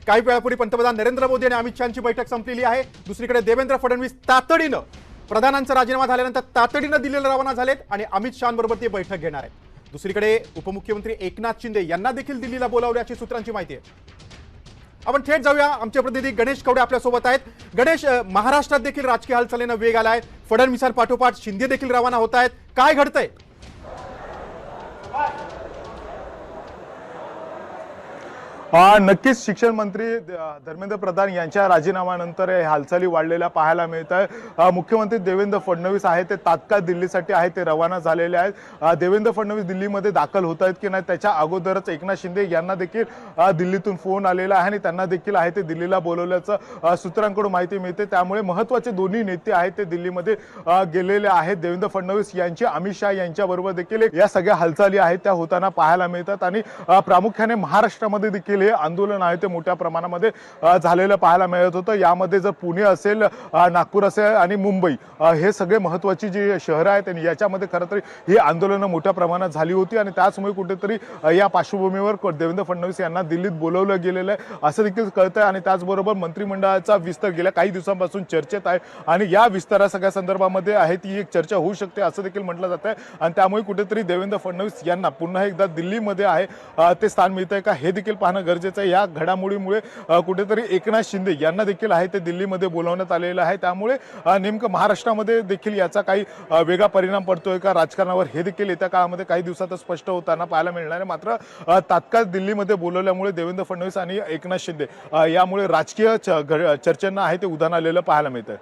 काही वेळापूर्वी पंतप्रधान नरेंद्र मोदी आणि अमित शहाची बैठक संपलेली आहे। दुसरीकडे देवेंद्र फडणवीस तातडीनं प्रधानांचा राजीनामा झाल्यानंतर तातडीनं दिल्लीला रवाना झालेत आणि अमित शहांबरोबर ते बैठक घेणार आहेत। दुसरीकडे उपमुख्यमंत्री एकनाथ शिंदे यांना देखील दिल्लीला बोलावल्याची सूत्रांची माहिती आहे। आपण थेट जाऊया, आमचे प्रतिनिधी गणेश कवडे आपल्या सोबत आहेत। गणेश, महाराष्ट्रात देखील राजकीय हालचालींना वेग आलाय, फडणवीसांपाठोपाठ शिंदे देखील रवाना होत आहेत, काय घडतंय? नक्कीच शिक्षण मंत्री धर्मेंद्र प्रधान यांच्या राजीनाम्यानंतर हालचाली वाढलेल्या पाहायला मिळत आहे। मुख्यमंत्री देवेंद्र फडणवीस आहेत ते तात्काळ दिल्लीसाठी आहेत ते रवाना झालेले आहेत। देवेंद्र फडणवीस दिल्लीमध्ये दाखल होत आहेत की नाही त्याच्या अगोदरच एकनाथ शिंदे यांना देखील दिल्लीतून फोन आलेला आहे आणि त्यांना देखील आहे ते दिल्लीला बोलवल्याचं सूत्रांकडून माहिती मिळते। त्यामुळे महत्त्वाचे दोन्ही नेते आहेत ते दिल्लीमध्ये गेलेले आहेत। देवेंद्र फडणवीस यांचे अमित शहा यांच्याबरोबर देखील या सगळ्या हालचाली आहेत त्या होताना पाहायला मिळतात आणि प्रामुख्याने महाराष्ट्रामध्ये देखील हे आंदोलन आहे ते मोठ्या प्रमाणामध्ये झालेलं पाहायला मिळत होतं। यामध्ये जर पुणे असेल, नागपूर असेल आणि मुंबई हे सगळे महत्त्वाची जी शहरं आहेत आणि याच्यामध्ये खरं तर ही आंदोलनं मोठ्या प्रमाणात झाली होती आणि त्याचमुळे कुठेतरी या पार्श्वभूमीवर देवेंद्र फडणवीस यांना दिल्लीत बोलवलं गेलेलं आहे असं देखील कळतंय। आणि त्याचबरोबर मंत्रिमंडळाचा विस्तार गेल्या काही दिवसांपासून चर्चेत आहे आणि या विस्तारा सगळ्या संदर्भामध्ये आहे ती एक चर्चा होऊ शकते असं देखील म्हटलं जात आहे आणि त्यामुळे कुठेतरी देवेंद्र फडणवीस यांना पुन्हा एकदा दिल्लीमध्ये आहे ते स्थान मिळतंय का हे देखील पाहणं गरजेचं आहे। या घडामोडीमुळे कुठेतरी एकनाथ शिंदे यांना देखील आहे ते दिल्लीमध्ये बोलावण्यात आलेलं आहे। त्यामुळे नेमकं महाराष्ट्रामध्ये देखील याचा काही वेगळा परिणाम पडतोय का राजकारणावर हे देखील येत्या काळामध्ये काही दिवसातच स्पष्ट होताना पाहायला मिळणार आहे। मात्र तात्काळ दिल्लीमध्ये बोलवल्यामुळे देवेंद्र फडणवीस आणि एकनाथ शिंदे यामुळे राजकीय चर्चांना आहे ते उधाण आलेलं पाहायला मिळतंय।